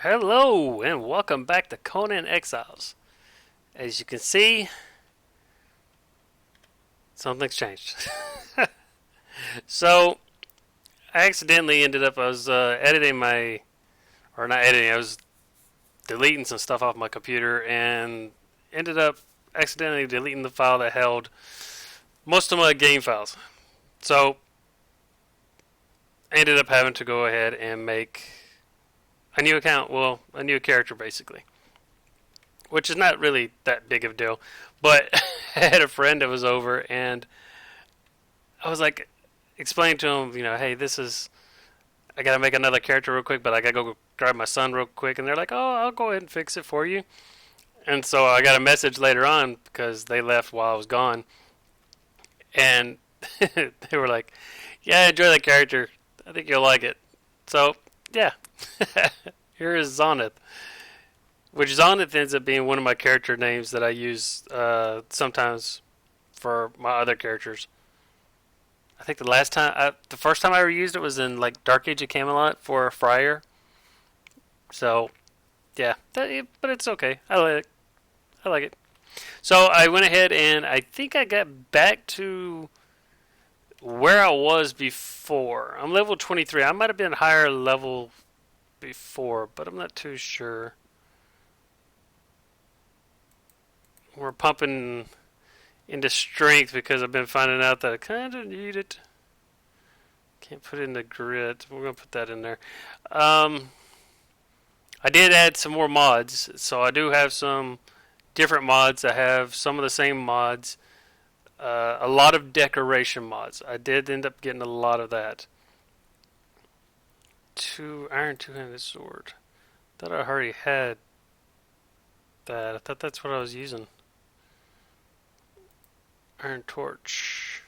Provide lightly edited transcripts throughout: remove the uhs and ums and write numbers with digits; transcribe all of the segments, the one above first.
Hello and welcome back to Conan Exiles. As you can see, something's changed. So, I accidentally ended up, I was editing my, or not editing, I was deleting some stuff off my computer and ended up accidentally deleting the file that held most of my game files. So, I ended up having to go ahead and make a new account, well, a new character basically. Which is not really that big of a deal. But I had a friend that was over, and I was like, explaining to him, hey, I gotta make another character real quick, but I gotta go grab my son real quick. And they're like, oh, I'll go ahead and fix it for you. And so I got a message later on because they left while I was gone. And they were like, yeah, I enjoy that character. I think you'll like it. So, yeah. Here is Zonith. Which Zonith ends up being one of my character names that I use sometimes for my other characters. I think the first time I ever used it was in like Dark Age of Camelot for a friar. So, yeah, but it's okay. I like it. I like it. So I went ahead and I think I got back to where I was before. I'm level 23. I might have been higher level before, but I'm not too sure. We're pumping into strength because I've been finding out that I kind of need it. Can't put it in the grid. We're going to put that in there. I did add some more mods. So I do have some different mods. I have some of the same mods. A lot of decoration mods. I did end up getting a lot of that. Iron two-handed sword. Thought I already had that. I thought that's what I was using. Iron torch.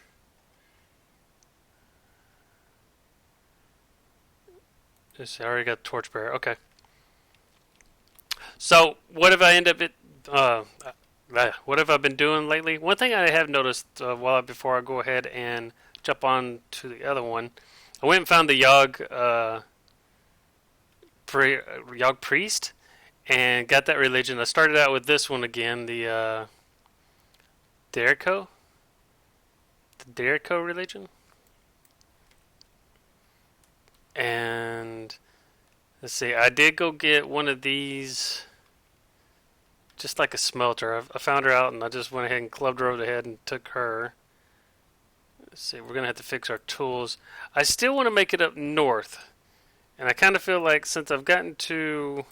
I already got torchbearer. Okay. So what have I ended up? What have I been doing lately? One thing I have noticed before I go ahead and jump on to the other one, I went and found the Yogg priest and got that religion. I started out with this one again, the Derco. The Derco religion. And let's see, I did go get one of these, just like a smelter. I found her out and I just went ahead and clubbed her over the head and took her. Let's see, we're going to have to fix our tools. I still want to make it up north. And I kind of feel like since I've gotten to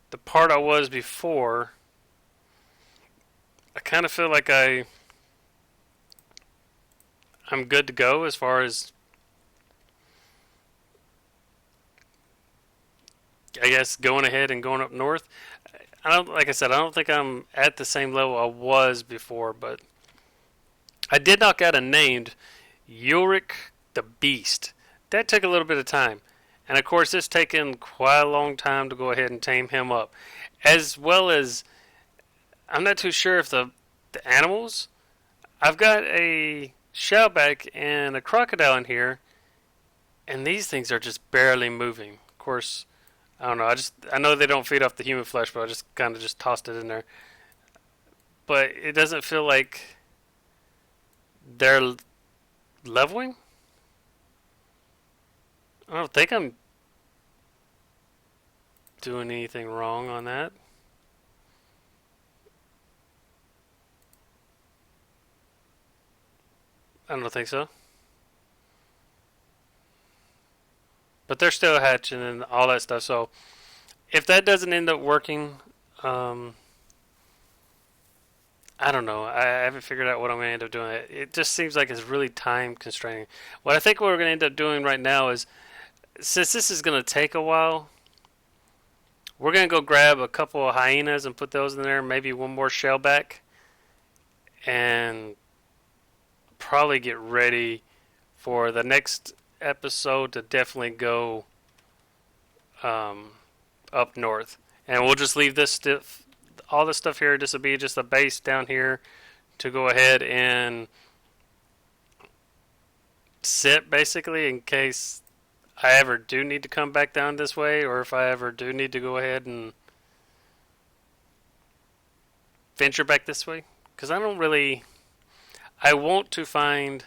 the part I was before, I kind of feel like I'm good to go as far as, I guess, going ahead and going up north. Like I said, I don't think I'm at the same level I was before, but I did knock out a named Ulrich the Beast. That took a little bit of time. And of course, it's taken quite a long time to go ahead and tame him up. As well as, I'm not too sure if the animals, I've got a shellback and a crocodile in here, and these things are just barely moving. Of course, I don't know. I know they don't feed off the human flesh, but I just kind of just tossed it in there. But it doesn't feel like they're leveling. I don't think I'm doing anything wrong on that. I don't think so. But they're still hatching and all that stuff. So if that doesn't end up working, I don't know. I haven't figured out what I'm going to end up doing. It just seems like it's really time constraining. What I think what we're going to end up doing right now is, since this is going to take a while, we're going to go grab a couple of hyenas and put those in there. Maybe one more shellback. And probably get ready for the next episode to definitely go up north. And we'll just leave all this stuff here. This will be just a base down here to go ahead and sit, basically, in case I ever do need to come back down this way, or if I ever do need to go ahead and venture back this way. Because I don't really. I want to find.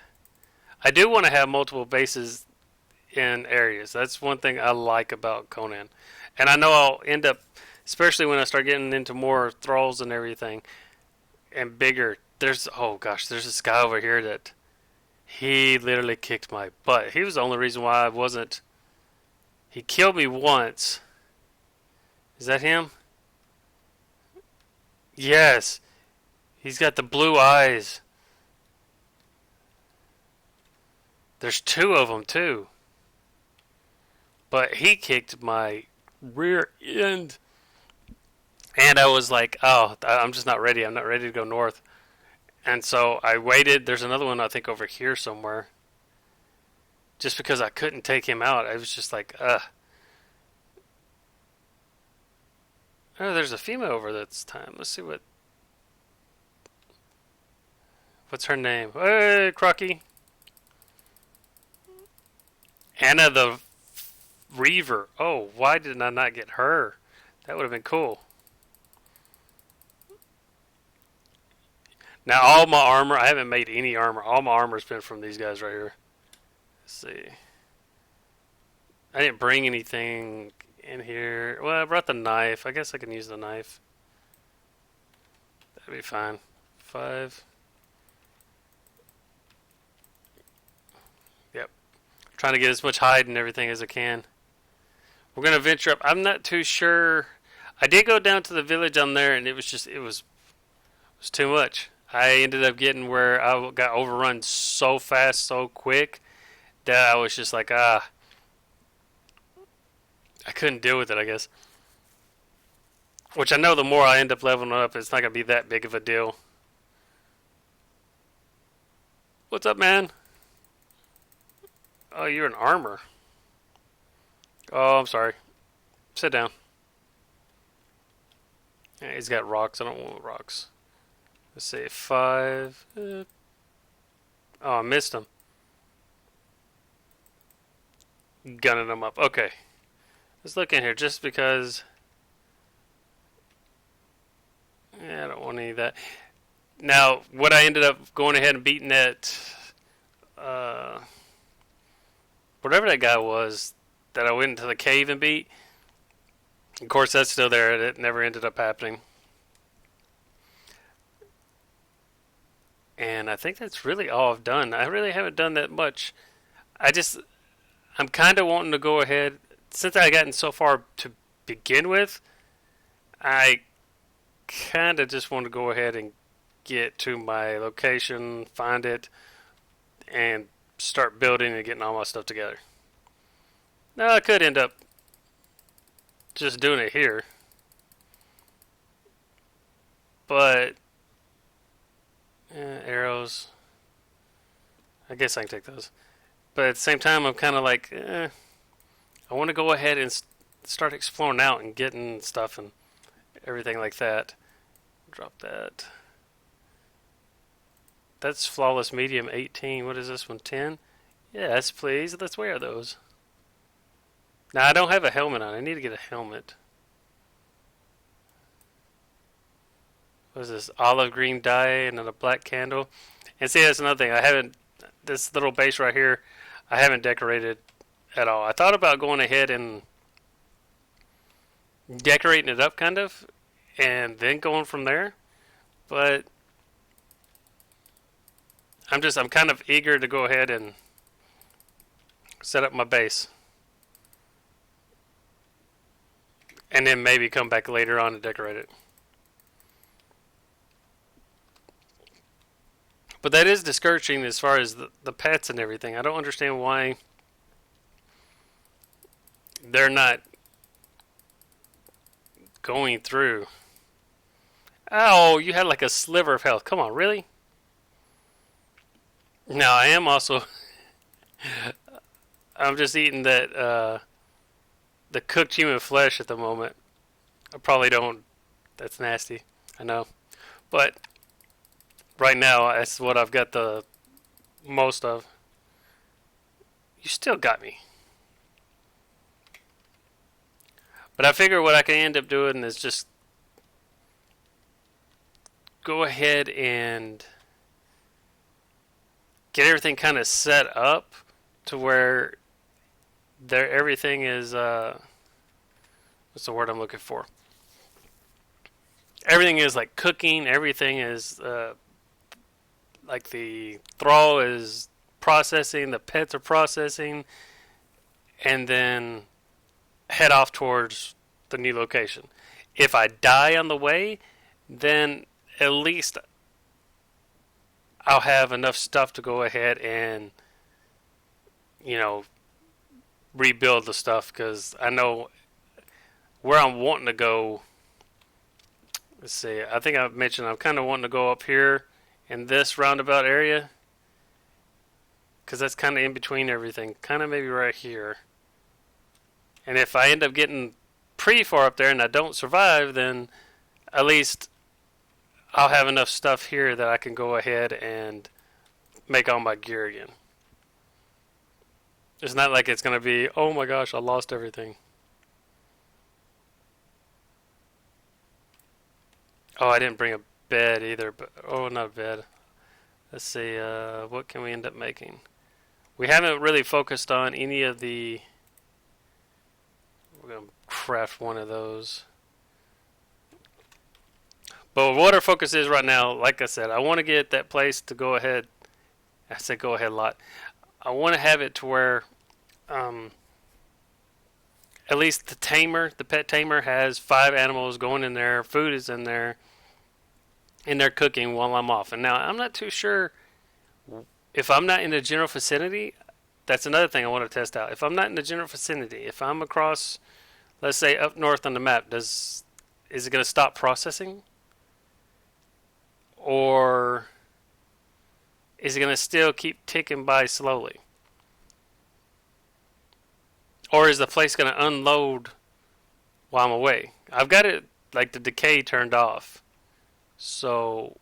I do want to have multiple bases in areas. That's one thing I like about Conan. And I know I'll end up, especially when I start getting into more thralls and everything, and bigger. Oh gosh, there's this guy over here that he literally kicked my butt. He was the only reason why I wasn't. He killed me once. Is that him? Yes. He's got the blue eyes. There's two of them too. But he kicked my rear end. And I was like, oh, I'm just not ready. I'm not ready to go north. And so I waited. There's another one, I think, over here somewhere. Just because I couldn't take him out. I was just like, ugh. Oh, there's a female over this time. Let's see what's her name? Hey, Crocky. Anna the Reaver. Oh, why did I not get her? That would have been cool. Now, all my armor, I haven't made any armor. All my armor's been from these guys right here. Let's see. I didn't bring anything in here. Well, I brought the knife. I guess I can use the knife. That'd be fine. 5. Yep. Trying to get as much hide and everything as I can. We're going to venture up. I'm not too sure. I did go down to the village on there, and it was too much. I ended up getting where I got overrun so fast, so quick, that I was just like, I couldn't deal with it, I guess. Which I know the more I end up leveling up, it's not going to be that big of a deal. What's up, man? Oh, you're an armor. Oh, I'm sorry. Sit down. Yeah, he's got rocks. I don't want rocks. Let's see, 5. Oh, I missed him. Gunning him up. Okay. Let's look in here just because. Yeah, I don't want any of that. Now, what I ended up going ahead and beating that. Whatever that guy was that I went into the cave and beat. Of course, that's still there. It never ended up happening. And I think that's really all I've done. I really haven't done that much. I'm kind of wanting to go ahead, since I gotten so far to begin with, I kind of just want to go ahead and get to my location, find it, and start building and getting all my stuff together. Now, I could end up just doing it here. But arrows. I guess I can take those. But at the same time, I'm kind of like, I want to go ahead and start exploring out and getting stuff and everything like that. Drop that. That's flawless medium 18. What is this one? 10? Yes, please. Let's wear those. Now, I don't have a helmet on. I need to get a helmet. What is this? Olive green dye and then a black candle. And see, that's another thing. This little base right here, I haven't decorated at all. I thought about going ahead and decorating it up kind of, and then going from there. But I'm kind of eager to go ahead and set up my base. And then maybe come back later on and decorate it. But that is discouraging as far as the pets and everything. I don't understand why they're not going through. Oh, you had like a sliver of health. Come on, really? Now, I am also... I'm just eating the cooked human flesh at the moment. I probably don't... That's nasty. I know. But... right now, that's what I've got the most of. You still got me. But I figure what I can end up doing is just go ahead and get everything kind of set up to where everything is what's the word I'm looking for? Everything is like cooking. Everything is like the thrall is processing. The pets are processing, and then head off towards the new location. If I die on the way, then at least I'll have enough stuff to go ahead and, rebuild the stuff, because I know where I'm wanting to go. Let's see, I think I've mentioned I'm kind of wanting to go up here in this roundabout area, because that's kind of in between everything, kind of maybe right here. And if I end up getting pretty far up there and I don't survive, then at least I'll have enough stuff here that I can go ahead and make all my gear again. It's not like it's going to be, oh my gosh, I lost everything. Oh, I didn't bring a bed either, but not a bed. Let's see, what can we end up making? We haven't really focused on any of the... We're going to craft one of those. But what our focus is right now, like I said, I want to get that place to go ahead. I said go ahead a lot. I want to have it to where at least the pet tamer has 5 animals going in there, food is in there, and they're cooking while I'm off. And now I'm not too sure if I'm not in the general vicinity. That's another thing I want to test out. If I'm not in the general vicinity, if I'm across, let's say up north on the map, is it going to stop processing? Or is it going to still keep ticking by slowly? Or is the place going to unload while I'm away? I've got it like the decay turned off. So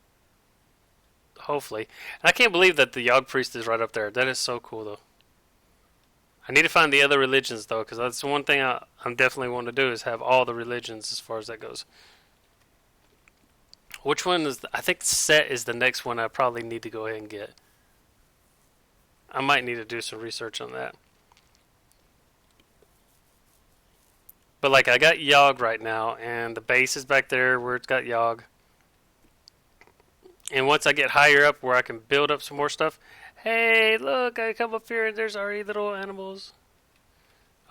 hopefully. And I can't believe that the Yogg Priest is right up there. That is so cool though. I need to find the other religions though, because that's the one thing I'm definitely wanting to do is have all the religions as far as that goes. Which one is... I think Set is the next one I probably need to go ahead and get. I might need to do some research on that. But like I got Yogg right now, and the base is back there where it's got Yogg. And once I get higher up where I can build up some more stuff... Hey, look, I come up here and there's already little animals.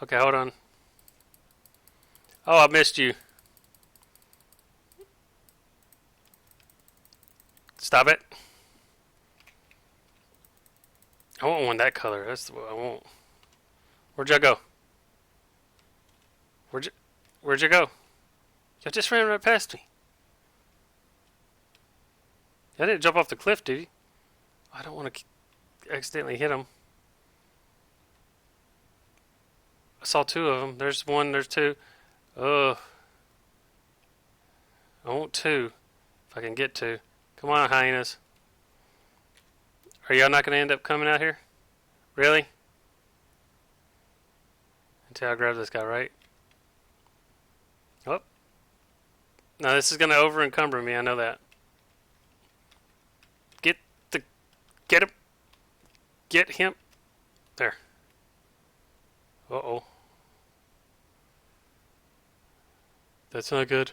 Okay, hold on. Oh, I missed you. Stop it. I want one that color. That's what I want. Where'd y'all go? Where'd you go? Y'all just ran right past me. I didn't jump off the cliff, did you? I don't want to accidentally hit him. I saw 2 of them. There's 1, there's 2. Ugh. I want 2. If I can get 2. Come on, hyenas. Are y'all not going to end up coming out here? Really? Until I grab this guy, right? Oh. Now this is going to over encumber me, I know that. Get him. Get him. There. Uh-oh. That's not good.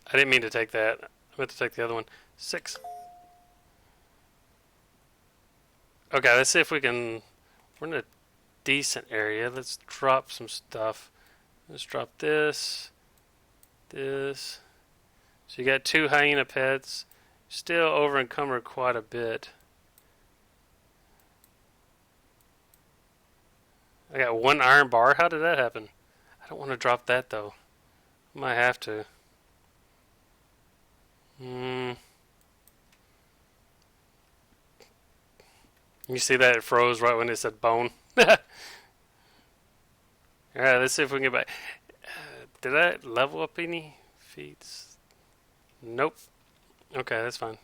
I didn't mean to take that. I meant to take the other one. 6. Okay, let's see if we can... We're in a decent area. Let's drop some stuff. Let's drop this. This. So you got 2 hyena pets. Still over encumbered quite a bit. I got 1 iron bar. How did that happen? I don't want to drop that though. I might have to. You see that it froze right when it said bone. Alright, let's see if we can get back. Did I level up any feats? Nope. Okay, that's fine.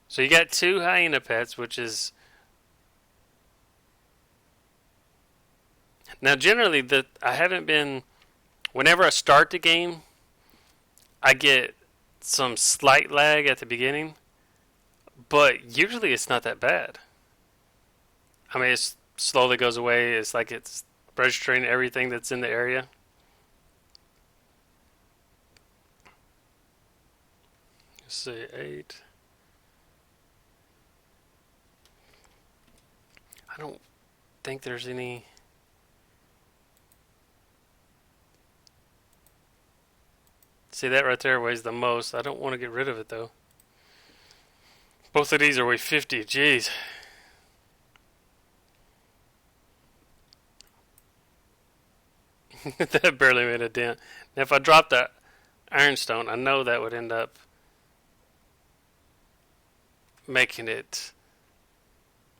So you got 2 hyena pets, which is Now, generally, I haven't been. Whenever I start the game, I get some slight lag at the beginning, but usually it's not that bad. I mean, it slowly goes away. It's like it's registering everything that's in the area. Let's see, 8. I don't think there's any. See, that right there weighs the most. I don't want to get rid of it, though. Both of these are weigh 50. Jeez. That barely made a dent. Now, if I dropped the ironstone, I know that would end up making it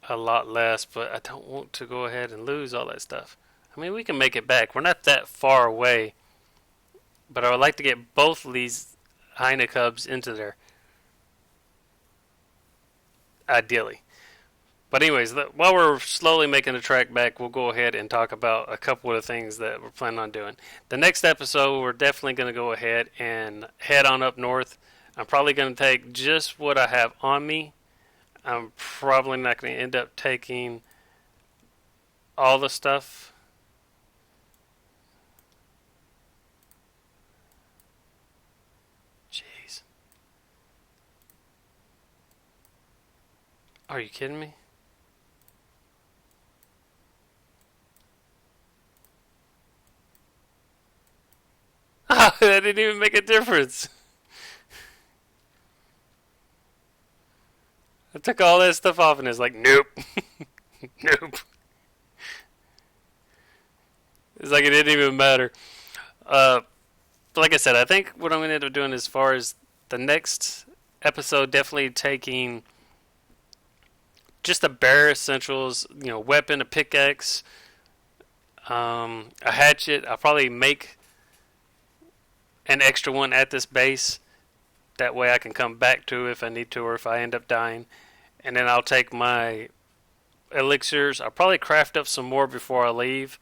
a lot less, but I don't want to go ahead and lose all that stuff. I mean, we can make it back. We're not that far away, but I would like to get both of these hyena cubs into there. Ideally. But anyways, while we're slowly making the track back, we'll go ahead and talk about a couple of the things that we're planning on doing. The next episode, we're definitely going to go ahead and head on up north. I'm probably going to take just what I have on me. I'm probably not going to end up taking all the stuff. Jeez. Are you kidding me? That didn't even make a difference. I took all that stuff off and it's like, nope. Nope. It's like it didn't even matter. Like I said, I think what I'm going to end up doing as far as the next episode, definitely taking just the bare essentials, weapon, a pickaxe, a hatchet. I'll probably make an extra one at this base. That way I can come back to if I need to or if I end up dying. And then I'll take my elixirs. I'll probably craft up some more before I leave.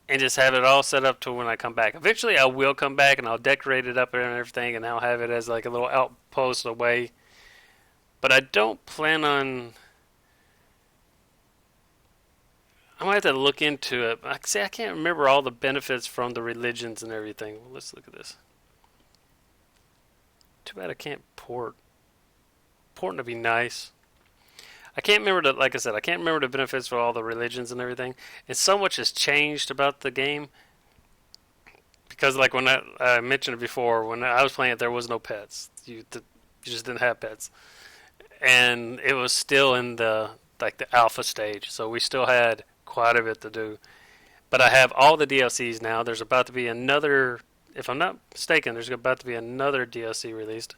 And just have it all set up to when I come back. Eventually I will come back and I'll decorate it up and everything. And I'll have it as like a little outpost away. But I don't plan on... I might have to look into it. I can't remember all the benefits from the religions and everything. Well, let's look at this. Too bad I can't port. Porting would be nice. I can't remember like I said, I can't remember the benefits for all the religions and everything. And so much has changed about the game. Because like when I mentioned it before, when I was playing it, there was no pets. You just didn't have pets. And it was still in the alpha stage. So we still had quite a bit to do. But I have all the DLCs now. There's about to be another, if I'm not mistaken, there's about to be another DLC released.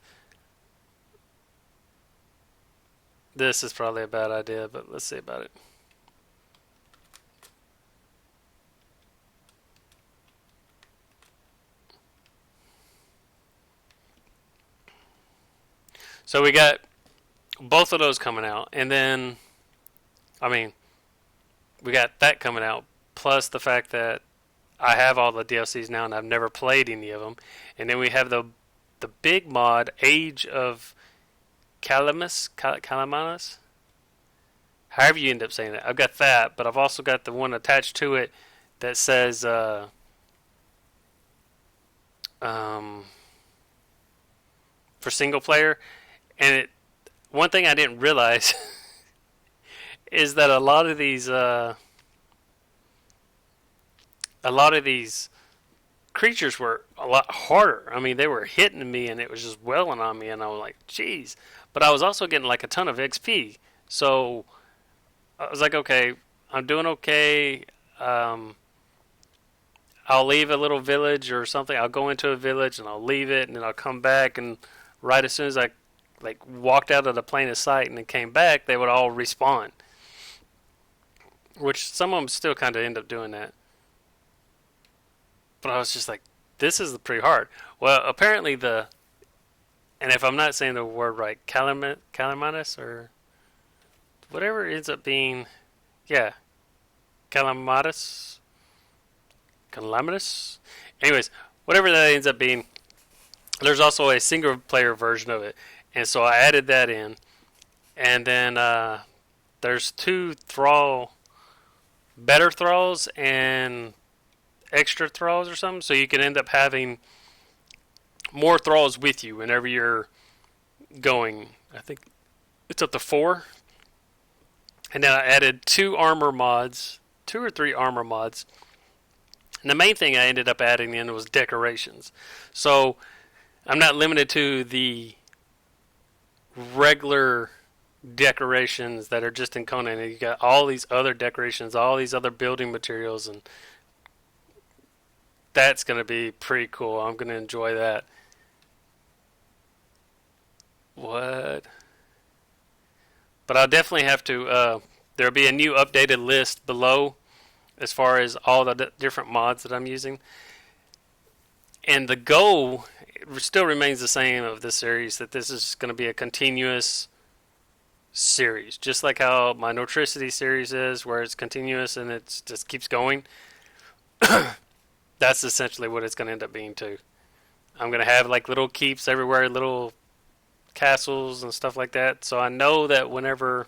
This is probably a bad idea, but let's see about it. So we got both of those coming out, and then, we got that coming out, plus the fact that I have all the DLCs now and I've never played any of them. And then we have the big mod, Age of Calamitous? However you end up saying it. I've got that, but I've also got the one attached to it that says for single player. And one thing I didn't realize is that a lot of these creatures were a lot harder. I mean, they were hitting me and it was just welling on me, and I was like, "Geez!" But I was also getting like a ton of XP, so I was like, "Okay, I'm doing okay." I'll leave a little village or something. I'll go into a village and I'll leave it, and then I'll come back, and right as soon as I walked out of the plane of sight and then came back, they would all respawn. Which some of them still kind of end up doing that. But I was just like, this is pretty hard. Well, apparently and if I'm not saying the word right, Calamitous or whatever it ends up being, yeah, Calamitous. Calamitous. Anyways, whatever that ends up being, there's also a single player version of it, and so I added that in. And then there's two better thralls and extra thralls or something, so you can end up having more thralls with you whenever you're going. I think it's up to 4. And then I added 2 or 3 armor mods. And the main thing I ended up adding in was decorations. So I'm not limited to the regular decorations that are just in Conan. You got all these other decorations, all these other building materials, and that's going to be pretty cool. I'm going to enjoy that. What? But I'll definitely have to, there'll be a new updated list below as far as all the different mods that I'm using. And the goal still remains the same of this series, that this is going to be a continuous series. Just like how my Nortricity series is, where it's continuous and it just keeps going. That's essentially what it's going to end up being too. I'm going to have like little keeps everywhere, little castles and stuff like that. So I know that whenever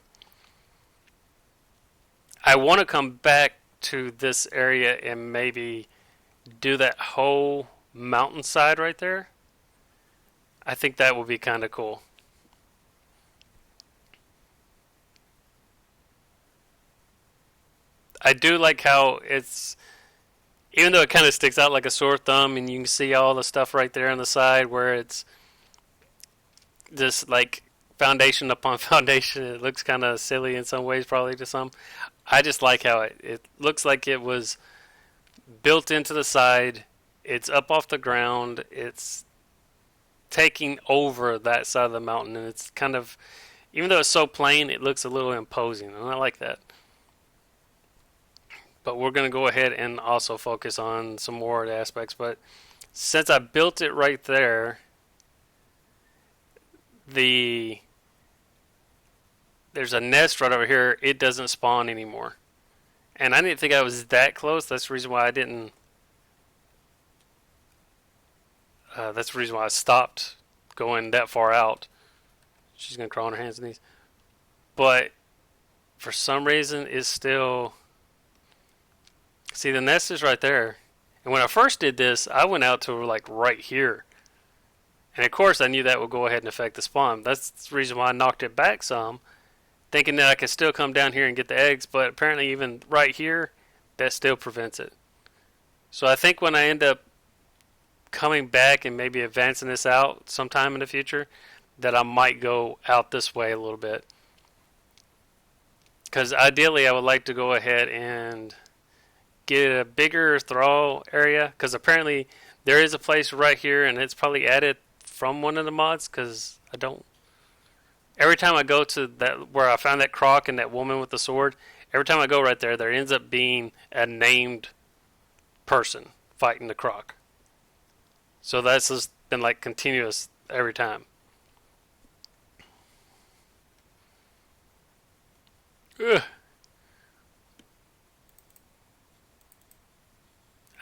I want to come back to this area and maybe do that whole mountainside right there, I think that would be kind of cool. I do like how it's, even though it kind of sticks out like a sore thumb and you can see all the stuff right there on the side where it's just like foundation upon foundation. It looks kind of silly in some ways, probably to some. I just like how it looks like it was built into the side. It's up off the ground. It's taking over that side of the mountain, and it's kind of, even though it's so plain, it looks a little imposing, and I like that. But we're going to go ahead and also focus on some more aspects. But since I built it right there, there's a nest right over here. It doesn't spawn anymore. And I didn't think I was that close. That's the reason why I didn't. That's the reason why I stopped going that far out. She's going to crawl on her hands and knees. But for some reason, it's still... See, the nest is right there. And when I first did this, I went out to like right here. And of course, I knew that would go ahead and affect the spawn. That's the reason why I knocked it back some, thinking that I could still come down here and get the eggs. But apparently, even right here, that still prevents it. So I think when I end up coming back and maybe advancing this out sometime in the future, that I might go out this way a little bit. Because ideally, I would like to go ahead and get a bigger thrall area, because apparently there is a place right here, and it's probably added from one of the mods, because I don't... Every time I go to that where I found that croc and that woman with the sword, every time I go right there, there ends up being a named person fighting the croc. So that's just been like continuous every time. Ugh.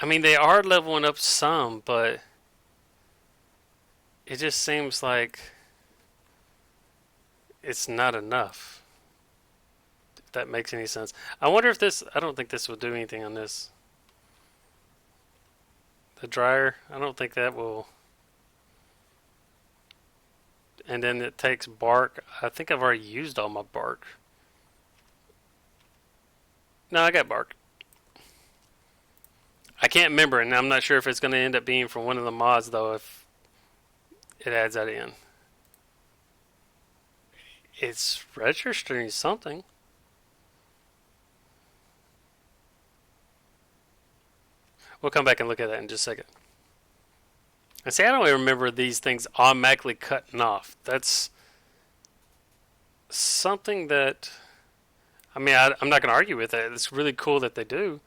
I mean, they are leveling up some, but it just seems like it's not enough. If that makes any sense. I wonder if this... I don't think this will do anything on this. The dryer, I don't think that will... And then it takes bark. I think I've already used all my bark. No, I got bark. I can't remember, and I'm not sure if it's going to end up being from one of the mods, though, if it adds that in. It's registering something. We'll come back and look at that in just a second. And see, I don't even remember these things automatically cutting off. That's something that... I mean, I'm not going to argue with it. It's really cool that they do.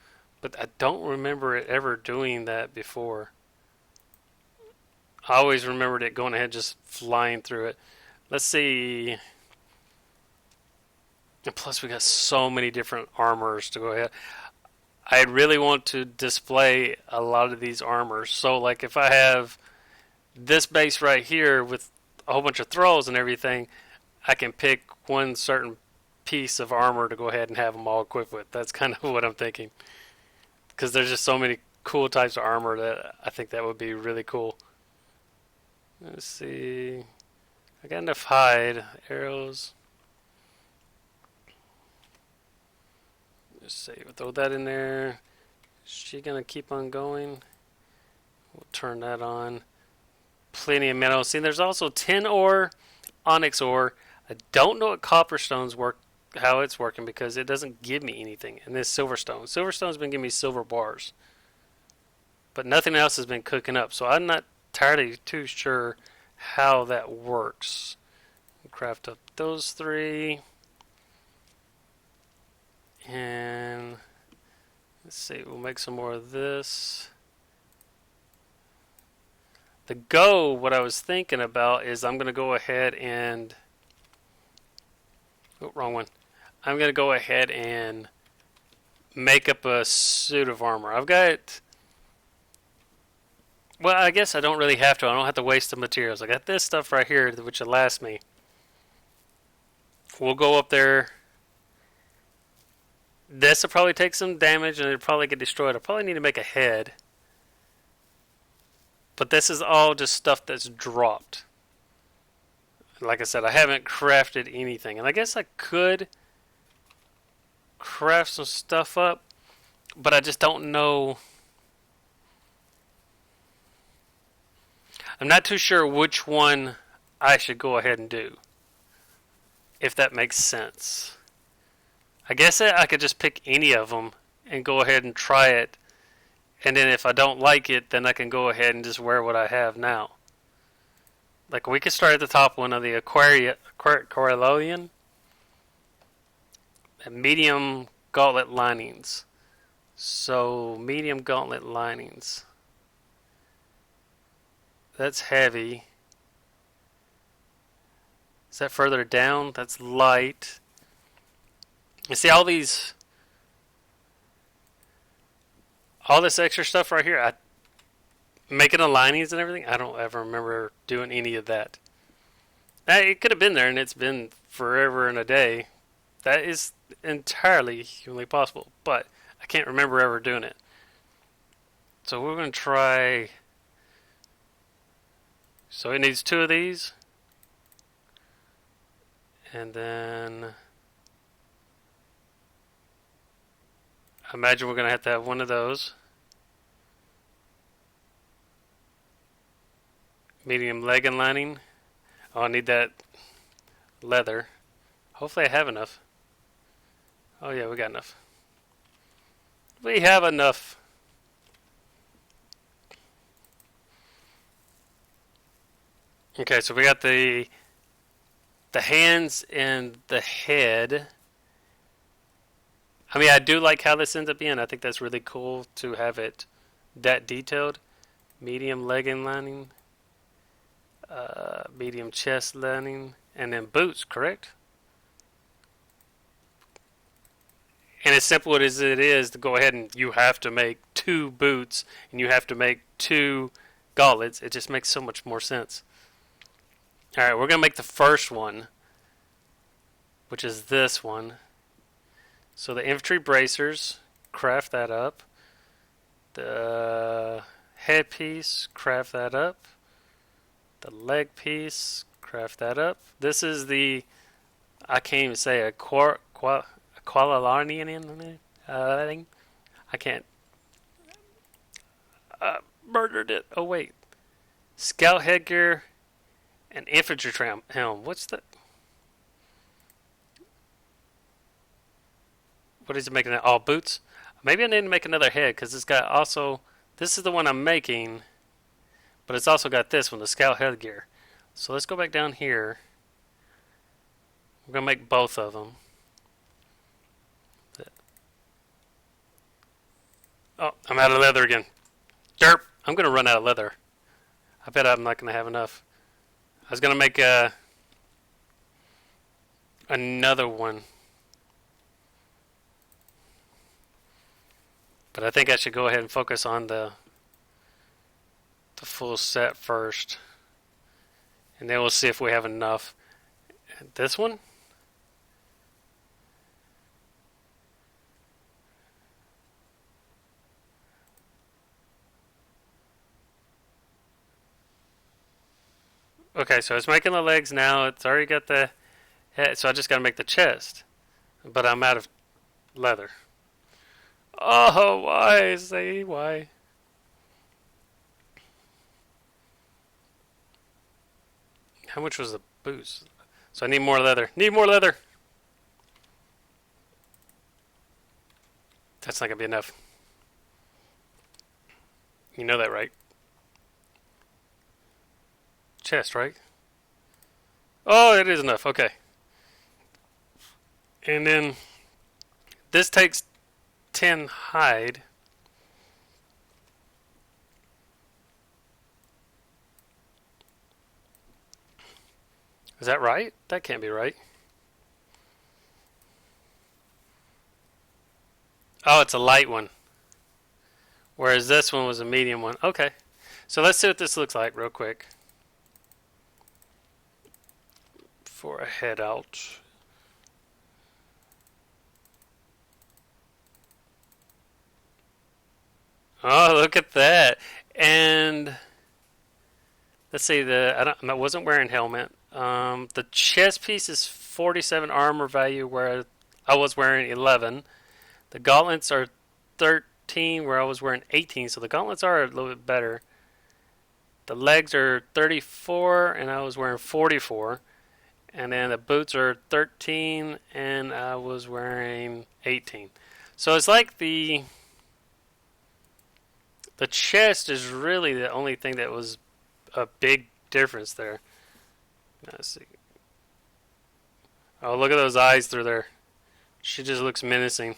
But I don't remember it ever doing that before. I always remembered it going ahead just flying through it. Let's see. And plus we got so many different armors to go ahead. I really want to display a lot of these armors. So, like, if I have this base right here with a whole bunch of Thralls and everything, I can pick one certain piece of armor to go ahead and have them all equipped with. That's kind of what I'm thinking. Because there's just so many cool types of armor that I think that would be really cool. Let's see. I got enough hide, arrows. Let's see. We'll throw that in there. Is she gonna keep on going? We'll turn that on. Plenty of metal. See, there's also tin ore, onyx ore. I don't know what copper stones work, how it's working, because it doesn't give me anything. And this silverstone. Silverstone's been giving me silver bars, but nothing else has been cooking up. So I'm not entirely too sure how that works. Craft up those 3, and let's see. We'll make some more of this. What I was thinking about is I'm going to go ahead and... Oh, wrong one. I'm going to go ahead and make up a suit of armor. I've got... Well, I guess I don't really have to. I don't have to waste the materials. I got this stuff right here, which will last me. We'll go up there. This will probably take some damage and it'll probably get destroyed. I probably need to make a head. But this is all just stuff that's dropped. Like I said, I haven't crafted anything. And I guess I could craft some stuff up, but I just don't know. I'm not too sure which one I should go ahead and do, if that makes sense. I guess I could just pick any of them and go ahead and try it. And then if I don't like it, then I can go ahead and just wear what I have now. Like, we could start at the top one of the Aquarian. Medium gauntlet linings. So, medium gauntlet linings. That's heavy. Is that further down? That's light. You see all these... All this extra stuff right here, making the linings and everything, I don't ever remember doing any of that. It could have been there, and it's been forever and a day. That is entirely humanly possible, but I can't remember ever doing it. So we're going to try... So it needs 2 of these. And then... I imagine we're going to have one of those. Medium legging lining. Oh, I need that leather. Hopefully I have enough. Oh yeah, we got enough. We have enough. Okay, so we got the hands and the head. I mean, I do like how this ends up being. I think that's really cool to have it that detailed. Medium legging lining. Medium chest lining. And then boots, correct? And as simple as it is to go ahead and you have to make 2 boots and you have to make 2 gauntlets, it just makes so much more sense. Alright, we're going to make the first one, which is this one. So the infantry bracers, craft that up. The headpiece, craft that up. The leg piece, craft that up. This is the, I can't even say a Qualalanian thing. I can't. Murdered it. Oh wait. Scout headgear and infantry helm. What's the... What is it making that? All boots? Maybe I need to make another head because it's got also... This is the one I'm making, but it's also got this one, the scout headgear. So let's go back down here. We're going to make both of them. Oh, I'm out of leather again. Derp! I'm going to run out of leather. I bet I'm not going to have enough. I was going to make another one. But I think I should go ahead and focus on the full set first. And then we'll see if we have enough. This one? Okay, so it's making the legs now. It's already got the head, so I just got to make the chest. But I'm out of leather. Oh, why? Say why? How much was the boost? So I need more leather. Need more leather! That's not going to be enough. You know that, right? Chest, right? Oh, it is enough. Okay. And then this takes 10 hide. Is that right? That can't be right. Oh, it's a light one. Whereas this one was a medium one. Okay. So let's see what this looks like real quick. For a head out. Oh, look at that. And let's see, I wasn't wearing helmet. The chest piece is 47 armor value where I was wearing 11. The gauntlets are 13 where I was wearing 18, so the gauntlets are a little bit better. The legs are 34 and I was wearing 44. And then the boots are 13 and I was wearing 18. So it's like the chest is really the only thing that was a big difference there. Let's see. Oh, look at those eyes through there. She just looks menacing.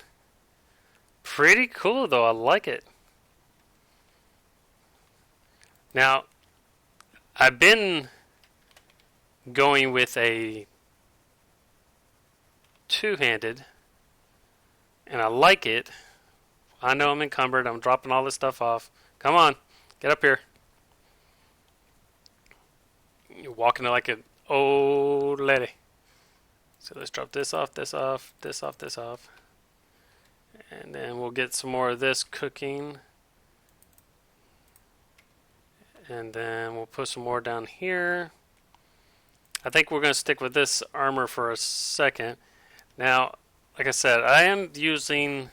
Pretty cool though, I like it. Now, I've been going with a two-handed, and I like it. I know I'm encumbered. I'm dropping all this stuff off. Come on, get up here. You're walking like an old lady. So let's drop this off, this off, this off, this off. And then we'll get some more of this cooking. And then we'll put some more down here. I think we're going to stick with this armor for a second. Now, like I said, I am using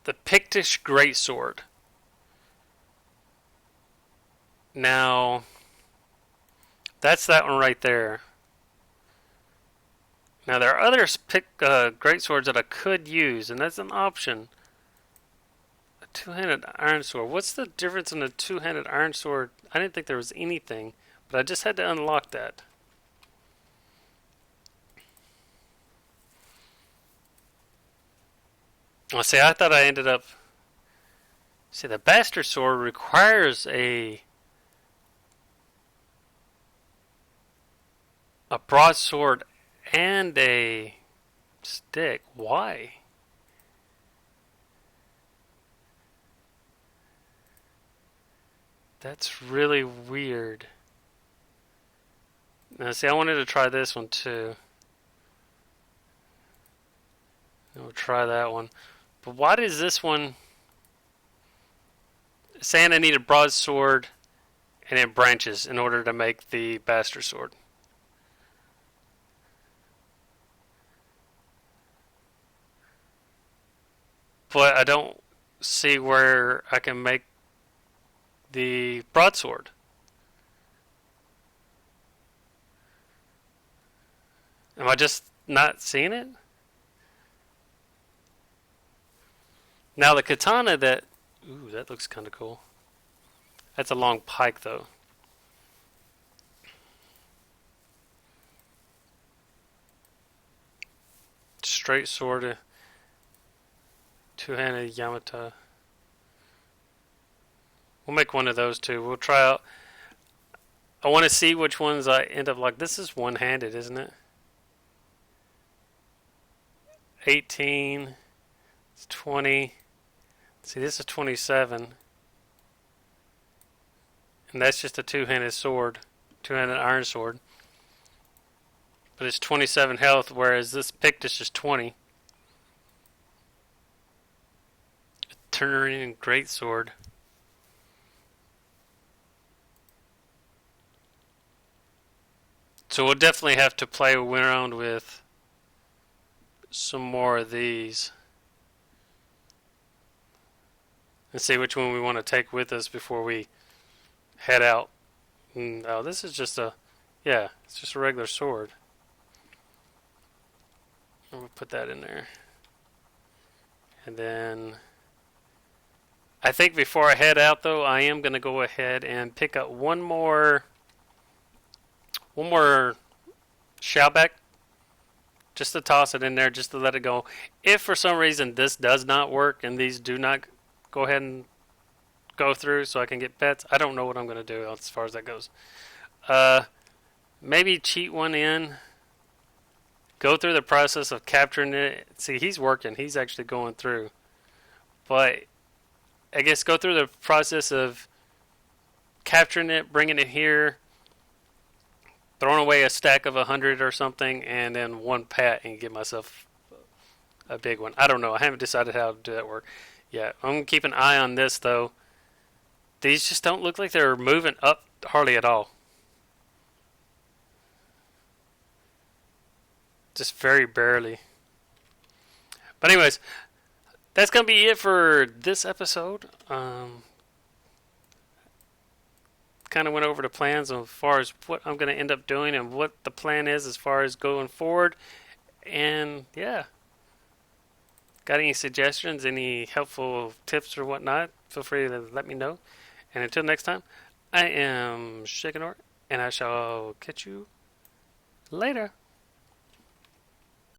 the Pictish Greatsword. Now, that's that one right there. Now, there are other greatswords that I could use, and that's an option. A two-handed iron sword. What's the difference in a two-handed iron sword? I didn't think there was anything, but I just had to unlock that. Well, see, I thought I ended up... See, the bastard sword requires a broadsword and a stick. Why? That's really weird. Now, see, I wanted to try this one too. We'll try that one. But why does this one saying I need a broadsword and then branches in order to make the bastard sword? But I don't see where I can make the broadsword. Am I just not seeing it? Now the katana that... Ooh, that looks kind of cool. That's a long pike though. Straight sword. Two-handed Yamata. We'll make one of those two. We'll try out... I want to see which ones I end up like. This is one-handed, isn't it? 18. It's 20. See, this is 27. And that's just a two-handed sword. Two-handed iron sword. But it's 27 health, whereas this pick is just 20. Turning greatsword. So we'll definitely have to play around with some more of these and see which one we want to take with us before we head out. Oh, this is just a, yeah, it's just a regular sword. We'll put that in there. And then I think before I head out though, I am going to go ahead and pick up one more shellback, just to toss it in there, just to let it go. If for some reason this does not work and these do not go ahead and go through so I can get pets, I don't know what I'm going to do as far as that goes. Maybe cheat one in, go through the process of capturing it. See, he's working. He's actually going through. But I guess go through the process of capturing it, bringing it here, throwing away a stack of 100 or something, and then one pat and get myself a big one. I don't know. I haven't decided how to do that work. Yeah, I'm going to keep an eye on this, though. These just don't look like they're moving up hardly at all. Just very barely. But anyways, that's going to be it for this episode. Kind of went over the plans as far as what I'm going to end up doing and what the plan is as far as going forward. And yeah, got any suggestions, any helpful tips or whatnot, feel free to let me know. And until next time, I am ShakenNORT, and I shall catch you later.